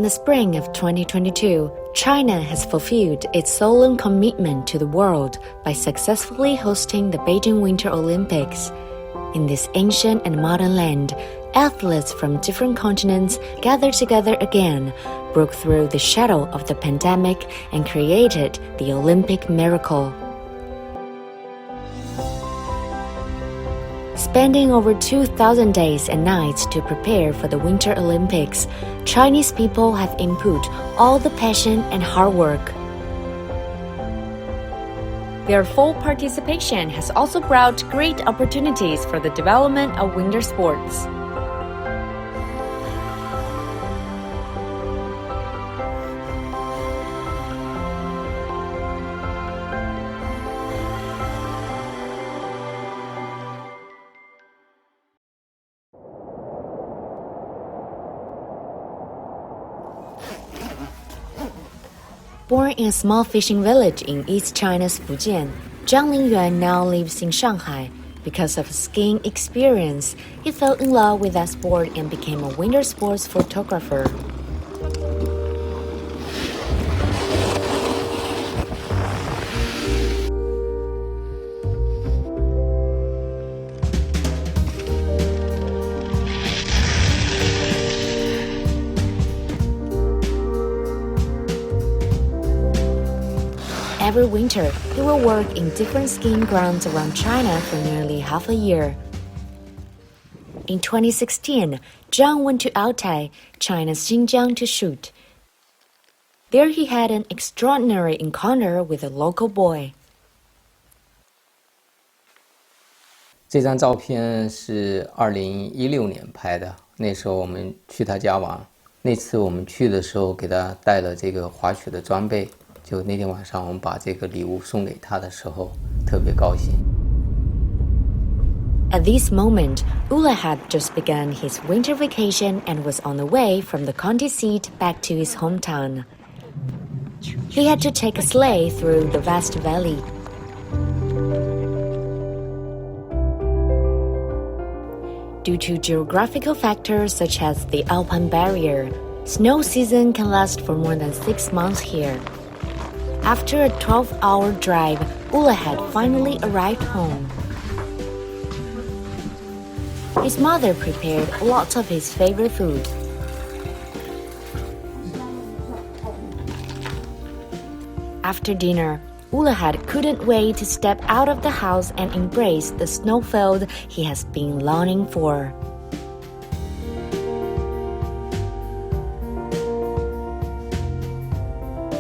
the spring of 2022, China has fulfilled its solemn commitment to the world by successfully hosting the Beijing Winter Olympics. In this ancient and modern land, athletes from different continents gathered together again, broke through the shadow of the pandemic, and created the Olympic miracle. Spending over 2,000 days and nights to prepare for the Winter Olympics, Chinese people have input all the passion and hard work. Their full participation has also brought great opportunities for the development of winter sports. Born in a small fishing village in East China's Fujian, Zhang Lingyuan now lives in Shanghai. Because of his skiing experience, he fell in love with that sport and became a winter sports photographer. Every winter, he will work in different skiing grounds around China for nearly half a year. In 2016, Zhang went to Altai, China's Xinjiang, to shoot. There he had an extraordinary encounter with a local boy. 这张照片是2016年拍的，那时候我们去他家玩。那次我们去的时候，给他带了这个滑雪的装备。 就那天晚上，我们把这个礼物送给他的时候，特别高兴。 At this moment, Ula had just begun his winter vacation and was on the way from the county seat back to his hometown. He had to take a sleigh through the vast valley. Due to geographical factors such as the Alpine barrier, snow season can last for more than 6 months here. After a 12-hour drive, Ula had finally arrived home. His mother prepared lots of his favorite food. After dinner, Ula couldn't wait to step out of the house and embrace the snowfield he has been longing for.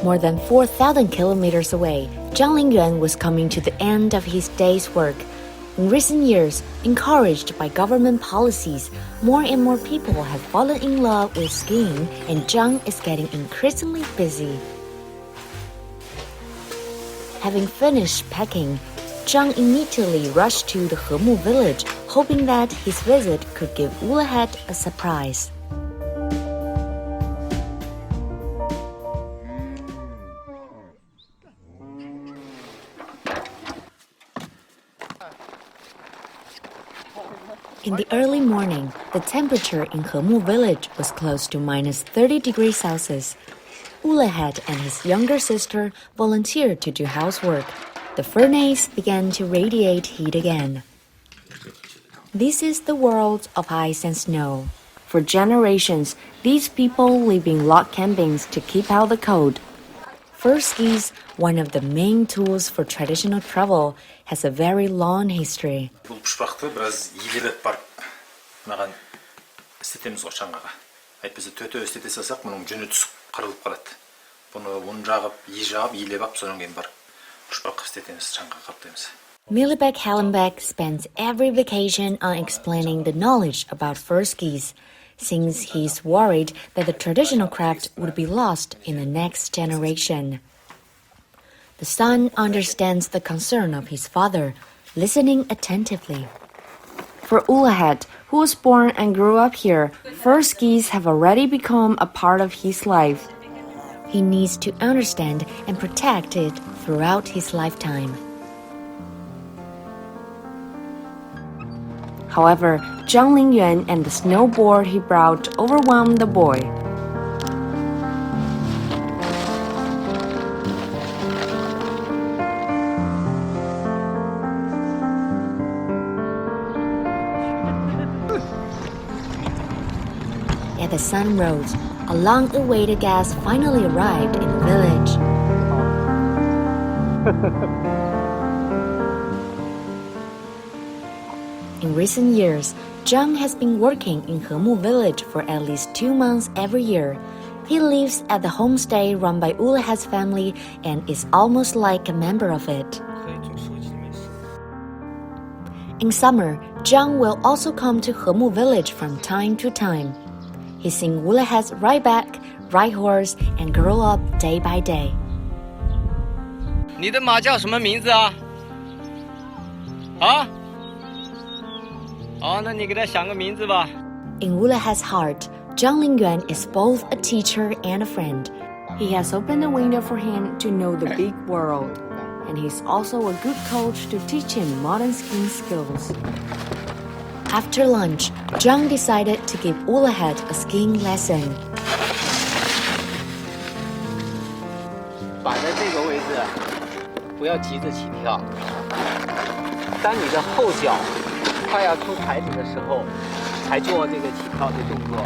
More than 4,000 kilometers away, Zhang Lingyuan was coming to the end of his day's work. In recent years, encouraged by government policies, more and more people have fallen in love with skiing, and Zhang is getting increasingly busy. Having finished packing, Zhang immediately rushed to the Hemu village, hoping that his visit could give Ula a surprise. In the early morning, the temperature in Hemu village was close to minus 30 degrees Celsius. Ula and his younger sister volunteered to do housework. The furnace began to radiate heat again. This is the world of ice and snow. For generations, these people live in log cabins to keep out the cold. Fur skis, one of the main tools for traditional travel, has a very long history. бұл пұшпақты біраз елеп барып маған істетеміз ғой шаңғаға. Әйтпесе төте істете салсақ, мұның жүні түсіп қырылып қалады. Бұны ұн жағып, жағып, елеп алып, содан кейін барып пұшпақ істетеміз, шаңғаға қаптаймыз. Millibek Hallenbeck spends every vacation on explaining the knowledge about fur skis, since he's worried that the traditional craft would be lost in the next generation. The son understands the concern of his father, listening attentively. For Ula, who was born and grew up here, fur skis have already become a part of his life. He needs to understand and protect it throughout his lifetime. However, Zhang Lingyuan and the snowboard he brought overwhelmed the boy. the sun rose, a long-awaited guest finally arrived in the village. In recent years, Zhang has been working in Hemu village for at least 2 months every year. He lives at the homestay run by Ulaha's family and is almost like a member of it. In summer, Zhang will also come to Hemu village from time to time. He's seen Ulaha's ride back, ride horse, and grow up day by day. 你的马叫什么名字啊？啊？哦，那你给它想个名字吧。In Ulaha's heart, Zhang Lingyuan is both a teacher and a friend. He has opened a window for him to know the big world, and he's also a good coach to teach him modern skiing skills. After lunch, Zhang decided to give Ulaha a skiing lesson. 摆在这个位置，不要急着起跳。当你的后脚快要出台子的时候，才做这个起跳的动作。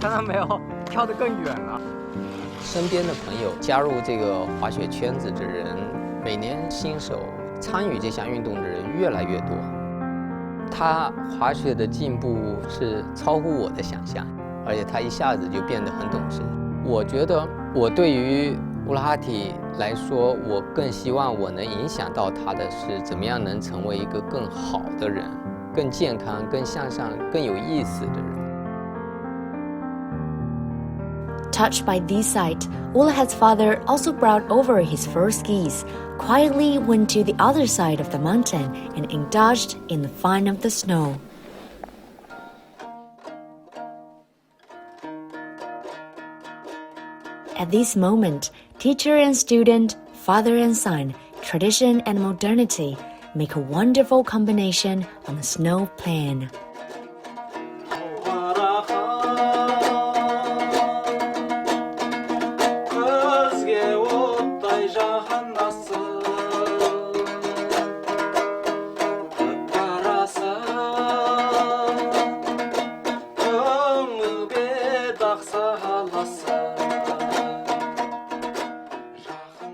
看到没有，跳得更远了。身边的朋友加入这个滑雪圈子的人，每年新手参与这项运动的人越来越多。他滑雪的进步是超乎我的想象，而且他一下子就变得很懂事。我觉得我对于乌拉哈提来说，我更希望我能影响到他的是怎么样能成为一个更好的人，更健康、更向上、更有意思的人。Touched by this sight, Ulaha's father also brought over his fur skis, quietly went to the other side of the mountain, and indulged in the fun of the snow. At this moment, teacher and student, father and son, tradition and modernity make a wonderful combination on the snow plain.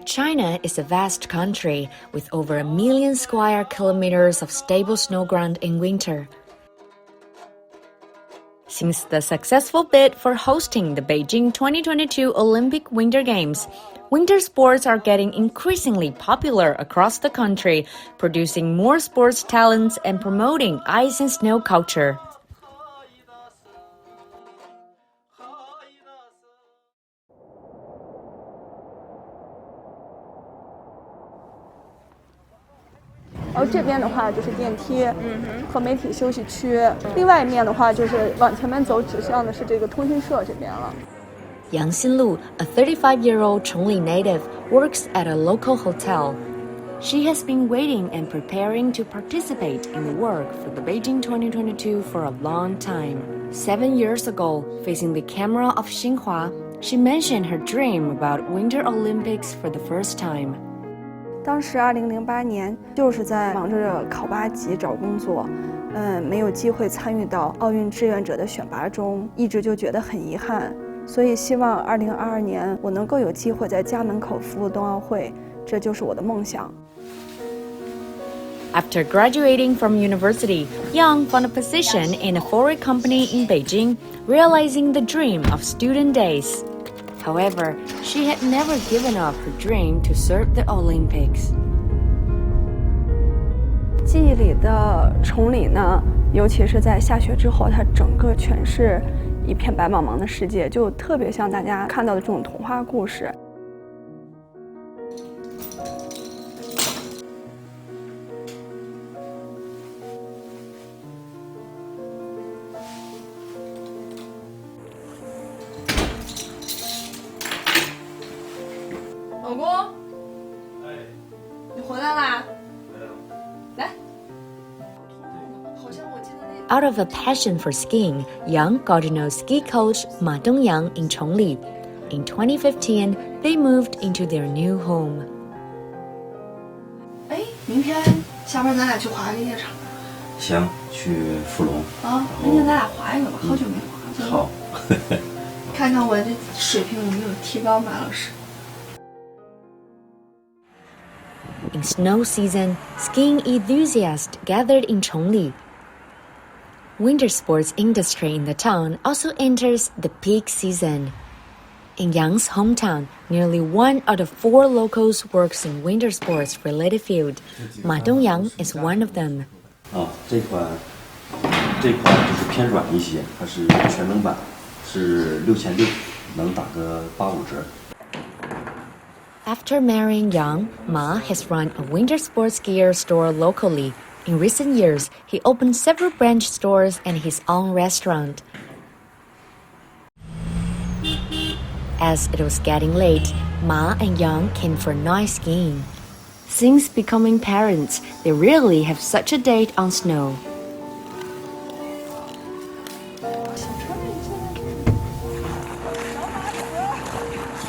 China is a vast country with over 1 million square kilometers of stable snow ground in winter. Since the successful bid for hosting the Beijing 2022 Olympic Winter Games, winter sports are getting increasingly popular across the country, producing more sports talents and promoting ice and snow culture. 然后这边的话就是电梯，和媒体休息区。另外一面的话就是往前面走，指向的是这个通讯社这边了。 Yang Xinlu, a 35-year-old Chongli native, works at a local hotel. She has been waiting and preparing to participate in the work for the Beijing 2022 for a long time. 7 years ago, facing the camera of Xinhua, she mentioned her dream about Winter Olympics for the first time. 当时2008年就是在忙着考8级找工作，没有机会参与到奥运志愿者的选拔中，一直就觉得很遗憾。所以希望2022年我能够有机会在家门口服务冬奥会，这就是我的梦想。 After graduating from university, Yang found a position in a foreign company in Beijing, realizing the dream of student days. However, she had never given up her dream to serve the Olympics. 记忆里的崇礼呢，尤其是在下雪之后，它整个全是一片白茫茫的世界，就特别像大家看到的这种童话故事。 老公，你回来啦？来。 Out of a passion for skiing, Yang got to know ski coach Ma Dongyang in Chongli. In 2015, they moved into their new home. 哎，明天下班咱俩去滑个夜场。行，去富龙。啊，明天咱俩滑一个吧，好久没滑了。好。看看我这水平有没有提高，马老师。In snow season, skiing enthusiasts gathered in Chongli. Winter sports industry in the town also enters the peak season. In Yang's hometown, nearly 1 out of 4 locals works in winter sports related field. Ma Dongyang is one of them. 这款就是偏软一些，它是全能版，是6600，能打个85折。After marrying Yang, Ma has run a winter sports gear store locally. In recent years, he opened several branch stores and his own restaurant. As it was getting late, Ma and Yang came for night skiing. Since becoming parents, they rarely have such a date on snow.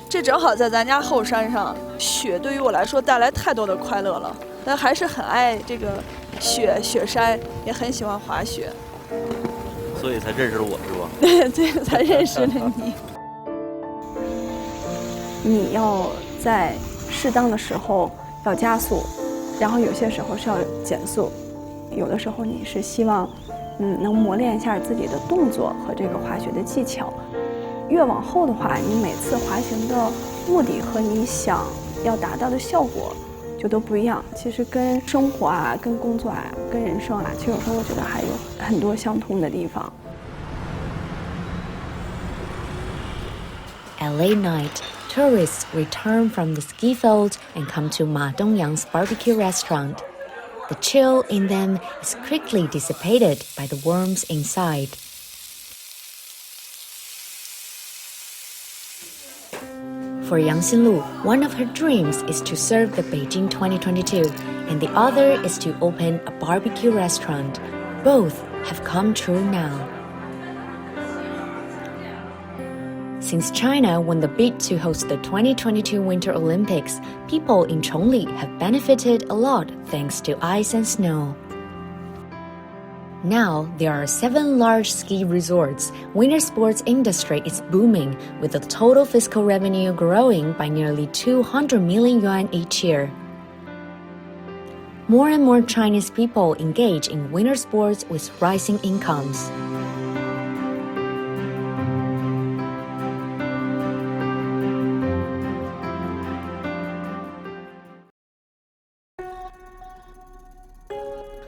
这正好在咱家后山上，雪对于我来说带来太多的快乐了，但还是很爱这个雪山，也很喜欢滑雪，所以才认识了我是吧？对，这个才认识了你。你要在适当的时候要加速，然后有些时候是要减速，有的时候你是希望，能磨练一下自己的动作和这个滑雪的技巧。越往后的话，你每次滑行的目的和你想要达到的效果就都不一样。其实跟生活啊、跟工作啊、跟人生啊，其实有时候我觉得还有很多相通的地方。At late night, tourists return from the ski field and come to Ma Dongyang's barbecue restaurant. The chill in them is quickly dissipated by the warmth inside. For Yang Xinlu, one of her dreams is to serve the Beijing 2022, and the other is to open a barbecue restaurant. Both have come true now. Since China won the bid to host the 2022 Winter Olympics, people in Chongli have benefited a lot thanks to ice and snow. Now, there are 7 large ski resorts. Winter sports industry is booming, with the total fiscal revenue growing by nearly 200 million yuan each year. More and more Chinese people engage in winter sports with rising incomes.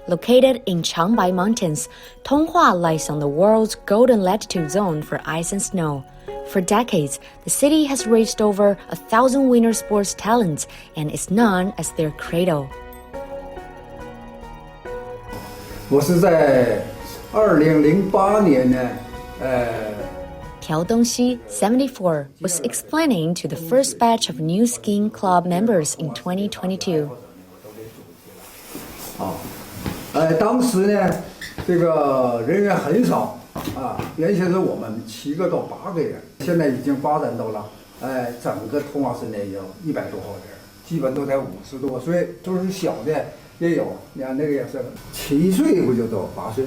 Located in Changbai Mountains, Tonghua lies on the world's golden latitude zone for ice and snow. For decades, the city has raised over 1,000 winter sports talents and is known as their Cradle. 我是在2008年呢，Piao Dongxi, 74, was explaining to the first batch of new skiing club members in 2022. 当时呢，这个人员很少啊，原先是我们7个到8个人，现在已经发展到了，整个通化市内有100多号人，基本都在50多岁，就是小的也有，你看那个也是7岁不就到8岁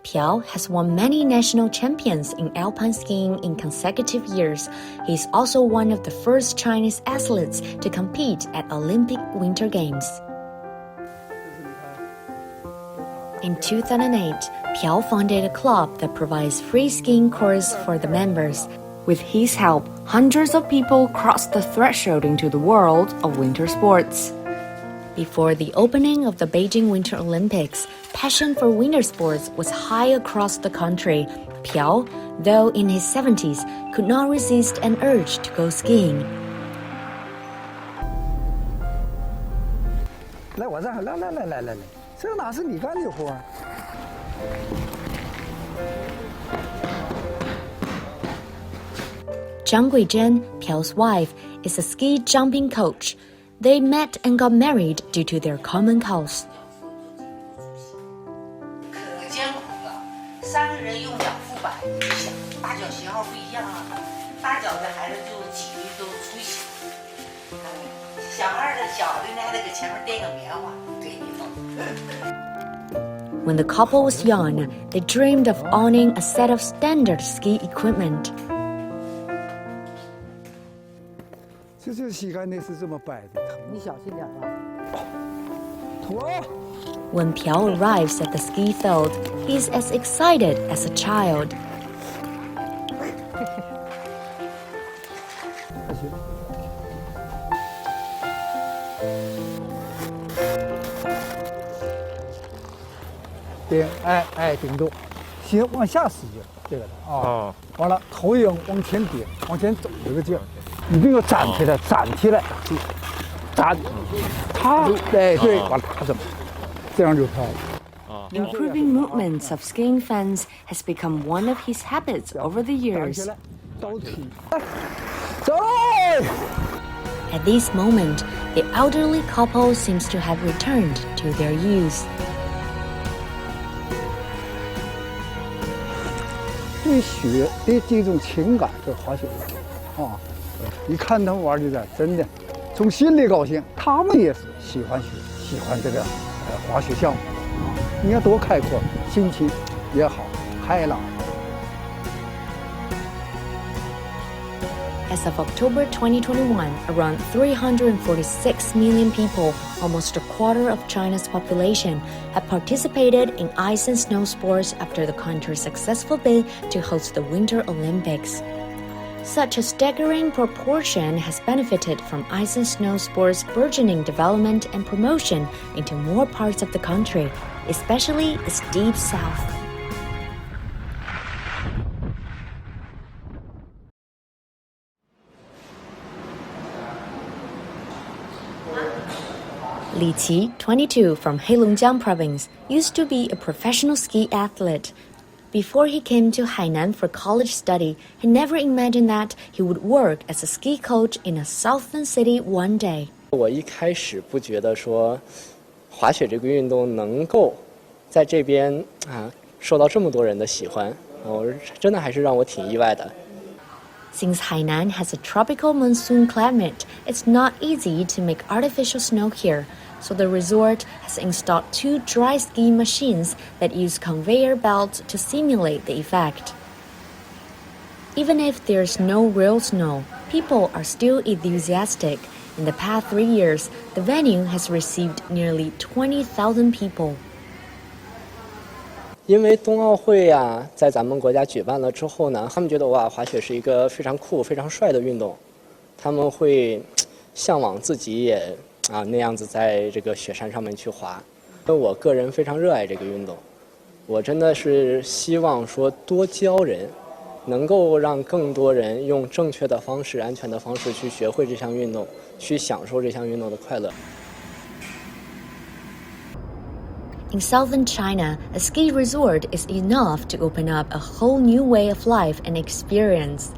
，Piao has won many national champions in alpine skiing in consecutive years. He is also one of the first Chinese athletes to compete at Olympic Winter Games. In 2008, Piao founded a club that provides free skiing courses for the members. With his help, hundreds of people crossed the threshold into the world of winter sports. Before the opening of the Beijing Winter Olympics, passion for winter sports was high across the country. Piao, though in his 70s, could not resist an urge to go skiing. 来我这儿，来，这哪是你干的活？ Zhang Guizhen, Piao's wife, is a ski jumping coach. They met and got married due to their common cause. 可艰苦了，3个人用2副板，你想大脚型号不一样啊，大脚的孩子就脊椎都出血，小孩的小的呢，还得给前面垫个棉花，对你弄。When the couple was young, they dreamed of owning a set of standard ski equipment. 这膝盖那是这么摆的，你小心点啊！土。 When Piao arrives at the ski field, he's as excited as a child. 顶，顶住，先往下使劲，这个的啊，完了头也往前顶，往前走这个劲儿，一定要站起来，站，对，往打什么，这样就漂亮。 Improving movements of skiing fans has become one of his habits over the years. At this moment, the elderly couple seems to have returned to their youth. 对雪的这种情感，这滑雪啊，一看他们玩起来，真的从心里高兴。他们也是喜欢雪，喜欢这个滑雪项目啊。你看多开阔，心情也好，开朗。 As of October 2021, around 346 million people, almost a quarter of China's population, have participated in ice and snow sports after the country's successful bid to host the Winter Olympics. Such a staggering proportion has benefited from ice and snow sports' burgeoning development and promotion into more parts of the country, especially its deep south. Li Qi, 22, from Heilongjiang province, used to be a professional ski athlete. Before he came to Hainan for college study, he never imagined that he would work as a ski coach in a southern city one day. 我一开始不觉得说，滑雪这个运动能够在这边受到这么多人的喜欢，真的还是让我挺意外的。 Since Hainan has a tropical monsoon climate, it's not easy to make artificial snow here. So the resort has installed 2 dry ski machines that use conveyor belts to simulate the effect. Even if there's no real snow, people are still enthusiastic. In the past 3 years, the venue has received nearly 20,000 people. 因为冬奥会在咱们国家举办了之后呢，他们觉得哇，滑雪是一个非常酷、非常帅的运动，他们会向往自己也那样子在这个雪山上面去滑。我个人非常热爱这个运动，我真的是希望说多教人，能够让更多人用正确的方式、安全的方式去学会这项运动，去享受这项运动的快乐。 In southern China, a ski resort is enough to open up a whole new way of life and experience.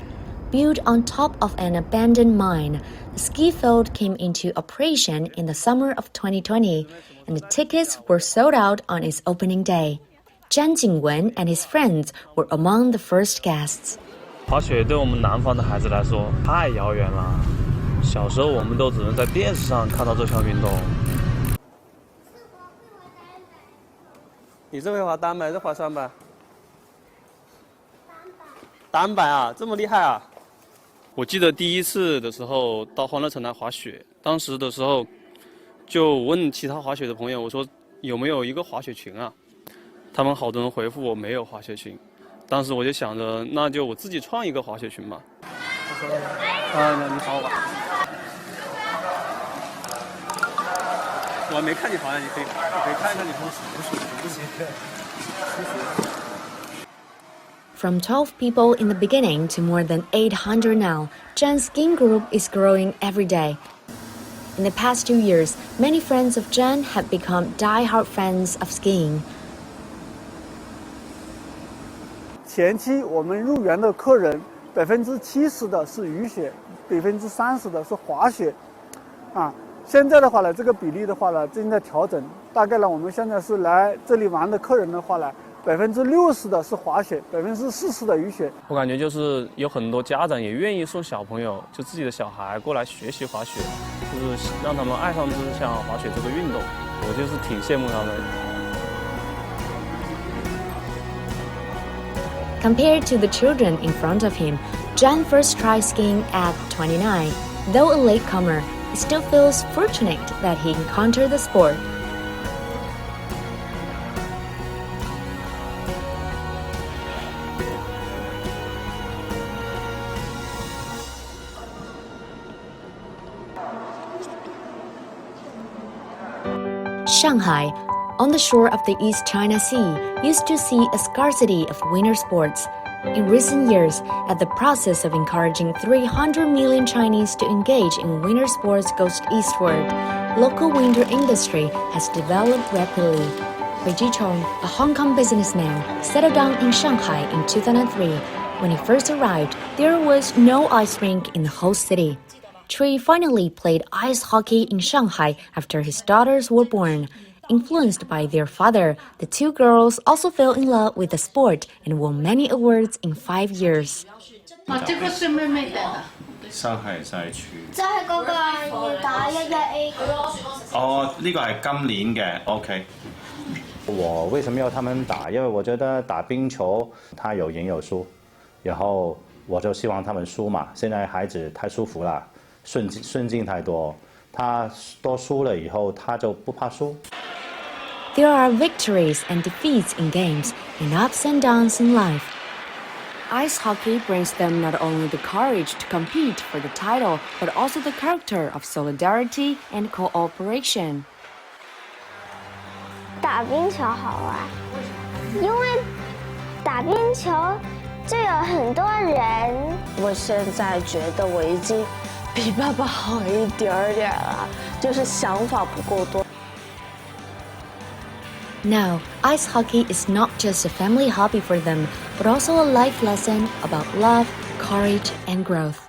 Built on top of an abandoned mine, the ski field came into operation in the summer of 2020, and the tickets were sold out on its opening day. Zhan Jingwen and his friends were among the first guests. 滑雪对我们南方的孩子来说太遥远了，小时候我们都只能在电视上看到这项运动。 你这会滑单板还是滑双板？单板啊，这么厉害啊！我记得第一次的时候到欢乐城来滑雪，当时的时候就问其他滑雪的朋友，我说有没有一个滑雪群啊？他们好多人回复我没有滑雪群，当时我就想着那就我自己创一个滑雪群吧。你好吧。我还没看你滑呢，你可以看看你同事不行。From 12 people in the beginning to more than 800 now, Zhan's skiing group is growing every day. In the past 2 years, many friends of Zhan have become die-hard fans of skiing. 前期我们入园的客人70%的是雨雪，30%的是滑雪，现在的话呢，这个比例的话呢，正在调整。大概呢，我们现在是来这里玩的客人的话呢60%的是滑雪，40%的雨雪。我感觉就是有很多家长也愿意送小朋友，就自己的小孩过来学习滑雪，就是让他们爱上这项滑雪这个运动。我就是挺羡慕他们。Compared to the children in front of him, John first tried skiing at 29. Though a latecomer, he still feels fortunate that he encountered the sport. Shanghai, on the shore of the East China Sea, used to see a scarcity of winter sports. In recent years, as the process of encouraging 300 million Chinese to engage in winter sports goes eastward, local winter industry has developed rapidly. Wei Jichong, a Hong Kong businessman, settled down in Shanghai in 2003. When he first arrived, there was no ice rink in the whole city. Cui finally played ice hockey in Shanghai after his daughters were born. Influenced by their father, the two girls also fell in love with the sport and won many awards in 5 years. 这个是妹妹带的。上海赛區。即係嗰個要打11A。哦，呢個係今年嘅 ，OK。我為什麼要他們打？因為我覺得打冰球，他有贏有輸，然後我就希望他們輸嘛。現在孩子太舒服了，順境太多，他多輸了以後，他就不怕輸。There are victories and defeats in games, and ups and downs in life. Ice hockey brings them not only the courage to compete for the title, but also the character of solidarity and cooperation. 打冰球好玩，因为打冰球就有很多人。我现在觉得我已经比爸爸好一点了，就是想法不够多。Now, ice hockey is not just a family hobby for them, but also a life lesson about love, courage, and growth.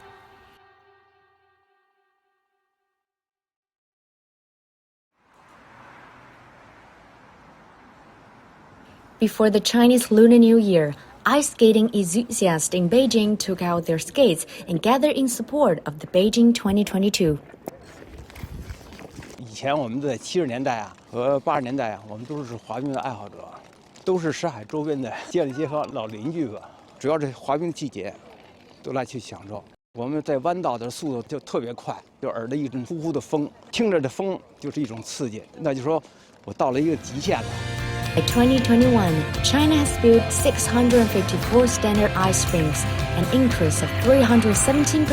Before the Chinese Lunar New Year, ice skating enthusiasts in Beijing took out their skates and gathered in support of the Beijing 2022. 以前我们在70年代啊和80年代啊，我们都是滑冰的爱好者，都是上海周边的街里街坊老邻居吧。主要是滑冰季节，都来去享受。我们在弯道的速度就特别快，就耳朵一阵呼呼的风，听着这风就是一种刺激。那就说我到了一个极限了。By 2021, China has built 654 standard ice rinks, an increase of 317%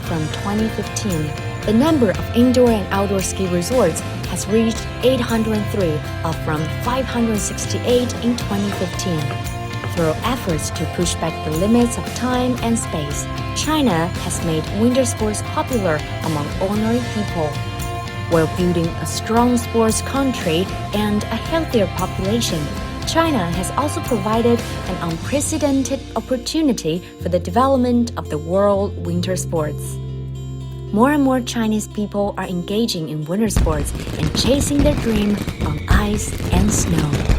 from 2015. The number of indoor and outdoor ski resorts has reached 803, up from 568 in 2015. Through efforts to push back the limits of time and space, China has made winter sports popular among ordinary people. While building a strong sports country and a healthier population, China has also provided an unprecedented opportunity for the development of the world winter sports. More and more Chinese people are engaging in winter sports and chasing their dream on ice and snow.